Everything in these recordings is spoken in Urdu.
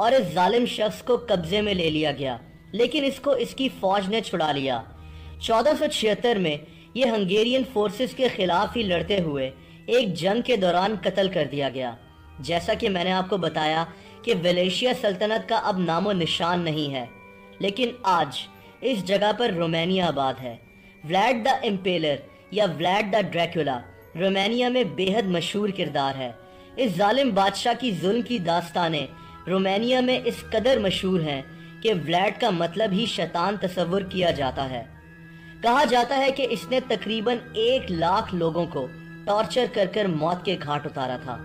اور اس ظالم شخص کو قبضے میں لے لیا گیا، لیکن اس کو اس کی فوج نے چھڑا لیا۔ 1476 میں یہ ہنگیرین فورسز کے خلاف ہی لڑتے ہوئے ایک جنگ کے دوران قتل کر دیا گیا۔ جیسا کہ میں نے آپ کو بتایا کہ ولیشیا سلطنت کا اب نام و نشان نہیں ہے، لیکن آج اس جگہ پر رومانیہ آباد ہے۔ ولیڈ دا امپیلر یا ولیڈ دا ڈریکولا رومانیہ میں بے حد مشہور کردار ہے۔ اس ظالم بادشاہ کی ظلم کی داستانیں رومانیہ میں اس قدر مشہور ہیں کہ ولیڈ کا مطلب ہی شیطان تصور کیا جاتا ہے۔ کہا جاتا ہے کہ اس نے تقریباً 1,00,000 لوگوں کو ٹارچر کر کر موت کے گھاٹ اتارا تھا۔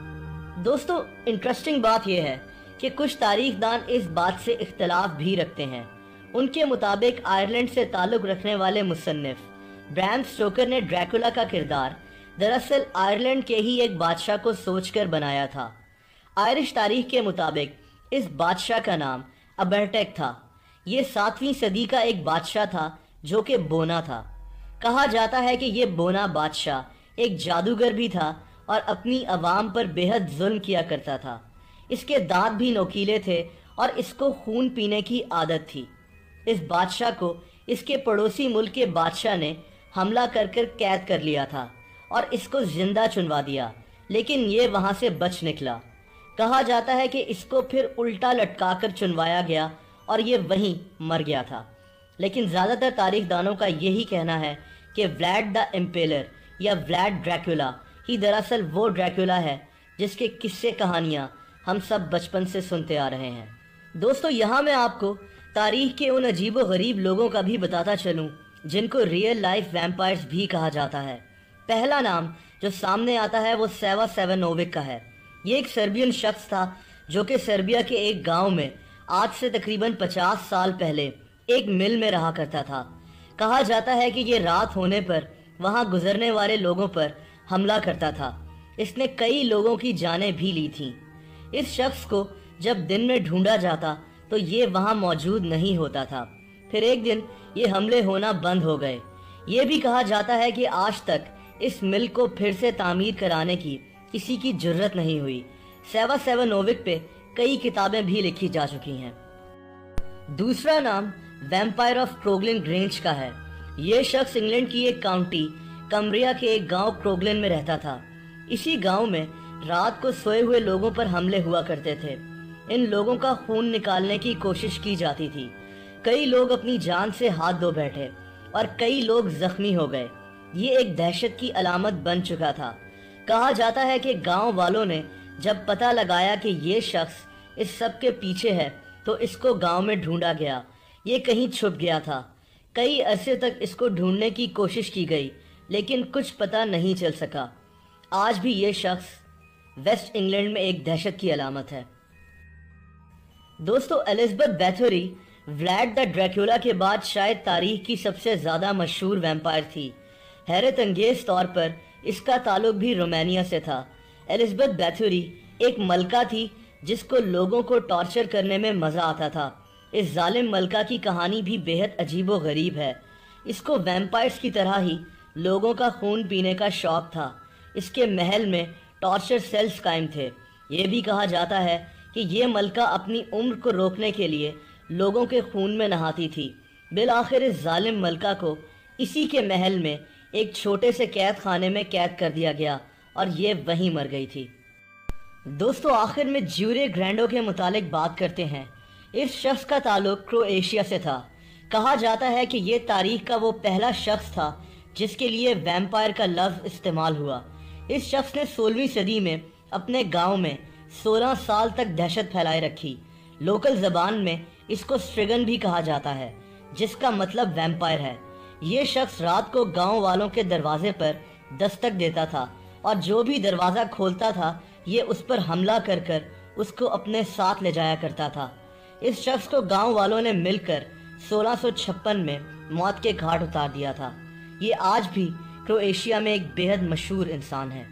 دوستو انٹرسٹنگ بات یہ ہے کہ کچھ تاریخ دان اس بات سے اختلاف بھی رکھتے ہیں۔ ان کے مطابق آئرلینڈ سے تعلق رکھنے والے مصنف برام سٹوکر نے ڈریکولا کا کردار دراصل آئرلینڈ کے ہی ایک بادشاہ کو سوچ کر بنایا تھا۔ آئرش تاریخ کے مطابق اس بادشاہ کا نام ابرٹیک تھا۔ یہ 7ویں صدی کا ایک بادشاہ تھا جو کہ بونا تھا۔ کہا جاتا ہے کہ یہ بونا بادشاہ ایک جادوگر بھی تھا اور اپنی عوام پر بے حد ظلم کیا کرتا تھا۔ اس کے دانت بھی نوکیلے تھے اور اس کو خون پینے کی عادت تھی۔ اس بادشاہ کو اس کے پڑوسی ملک کے بادشاہ نے حملہ کر کر قید کر لیا تھا اور اس کو زندہ چنوا دیا، لیکن یہ وہاں سے بچ نکلا۔ کہا جاتا ہے کہ اس کو پھر الٹا لٹکا کر چنوایا گیا اور یہ وہیں مر گیا تھا۔ لیکن زیادہ تر تاریخ دانوں کا یہی کہنا ہے کہ ولیڈ دا امپیلر یا ولیڈ ڈریکولا ہی دراصل وہ ڈریکولا ہے جس کے قصے کہانیاں ہم سب بچپن سے سنتے آ رہے ہیں۔ دوستو یہاں میں آپ کو تاریخ کے ان عجیب و غریب لوگوں کا بھی بتاتا چلوں جن کو ریئل لائف ویمپائرز بھی کہا جاتا ہے۔ پہلا نام جو سامنے آتا ہے وہ سیوا سیونووک کا ہے۔ یہ ایک سربین شخص تھا جو کہ سربیا کے ایک گاؤں میں آج سے تقریباً 50 سال پہلے ایک مل میں رہا کرتا تھا۔ کہا جاتا ہے کہ یہ رات ہونے پر وہاں گزرنے والے لوگوں پر حملہ کرتا تھا۔ اس نے کئی لوگوں کی جانیں بھی لی تھیں۔ اس شخص کو جب دن میں ڈھونڈا جاتا تو یہ وہاں موجود نہیں ہوتا تھا۔ پھر ایک دن یہ حملے ہونا بند ہو گئے۔ یہ بھی کہا جاتا ہے کہ آج تک اس مل کو پھر سے تعمیر کرانے کی کسی کی جرت نہیں ہوئی۔ سیوا سیونووک پہ کئی کتابیں بھی لکھی جا چکی ہیں۔ دوسرا نام ویمپائر آف کروگلن گرینج کا ہے۔ یہ شخص انگلینڈ کی ایک کاؤنٹی کمبریا کے ایک گاؤں کروگلن میں رہتا تھا۔ اسی گاؤں میں رات کو سوئے ہوئے لوگوں پر حملے ہوا کرتے تھے۔ ان لوگوں کا خون نکالنے کی کوشش کی جاتی تھی۔ کئی لوگ اپنی جان سے ہاتھ دھو بیٹھے اور کئی لوگ زخمی ہو گئے۔ یہ ایک دہشت کی علامت بن چکا تھا۔ کہا جاتا ہے کہ گاؤں والوں نے جب پتہ لگایا کہ یہ شخص اس سب کے پیچھے ہے تو اس کو گاؤں میں ڈھونڈا گیا۔ یہ کہیں چھپ گیا تھا۔ کئی عرصے تک اس کو ڈھونڈنے کی کوشش کی گئی لیکن کچھ پتہ نہیں چل سکا۔ آج بھی یہ شخص ویسٹ انگلینڈ میں ایک دہشت کی علامت ہے۔ دوستو الزبتھ بیتھوری ولیڈ دا ڈریکولا کے بعد شاید تاریخ کی سب سے زیادہ مشہور ویمپائر تھی۔ حیرت انگیز طور پر اس کا تعلق بھی رومانیہ سے تھا۔ الزبتھ بیتھوری ایک ملکہ تھی جس کو لوگوں کو ٹارچر کرنے میں مزہ آتا تھا۔ اس ظالم ملکہ کی کہانی بھی بے حد عجیب و غریب ہے۔ اس کو ویمپائرز کی طرح ہی لوگوں کا خون پینے کا شوق تھا۔ اس کے محل میں ٹارچر سیلز قائم تھے۔ یہ بھی کہا جاتا ہے کہ یہ ملکہ اپنی عمر کو روکنے کے لیے لوگوں کے خون میں نہاتی تھی۔ بالآخر اس ظالم ملکہ کو اسی کے محل میں ایک چھوٹے سے قید خانے میں قید کر دیا گیا اور یہ وہیں مر گئی تھی۔ دوستو آخر میں جیورے گرینڈو کے متعلق بات کرتے ہیں۔ اس شخص کا تعلق کروئیشیا سے تھا۔ کہا جاتا ہے کہ یہ تاریخ کا وہ پہلا شخص تھا جس کے لیے ویمپائر کا لفظ استعمال ہوا۔ اس شخص نے 16ویں صدی میں اپنے گاؤں میں 16 سال تک دہشت پھیلائے رکھی۔ لوکل زبان میں اس کو سٹرگن بھی کہا جاتا ہے جس کا مطلب ویمپائر ہے۔ یہ شخص رات کو گاؤں والوں کے دروازے پر دستک دیتا تھا اور جو بھی دروازہ کھولتا تھا یہ اس پر حملہ کر کر اس کو اپنے ساتھ لے جایا کرتا تھا۔ اس شخص کو گاؤں والوں نے مل کر 1656 میں موت کے گھاٹ اتار دیا تھا۔ یہ آج بھی کروئیشیا میں ایک بے حد مشہور انسان ہے۔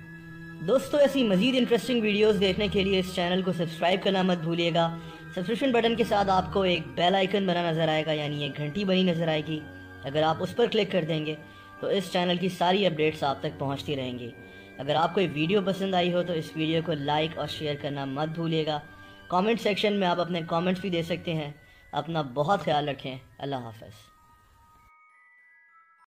دوستو ایسی مزید انٹرسٹنگ ویڈیوز دیکھنے کے لیے اس چینل کو سبسکرائب کرنا مت بھولیے گا۔ سبسکرپشن بٹن کے ساتھ آپ کو ایک بیل آئیکن بنا نظر آئے گا، یعنی ایک گھنٹی بنی نظر آئے گی۔ اگر آپ اس پر کلک کر دیں گے تو اس چینل کی ساری اپڈیٹس آپ تک پہنچتی رہیں گی۔ اگر آپ کو یہ ویڈیو پسند آئی ہو تو اس ویڈیو کو لائک اور شیئر کرنا مت بھولیے گا۔ کامنٹ سیکشن میں آپ اپنے کامنٹس بھی دے سکتے ہیں۔ اپنا بہت خیال رکھیں۔ اللہ حافظ۔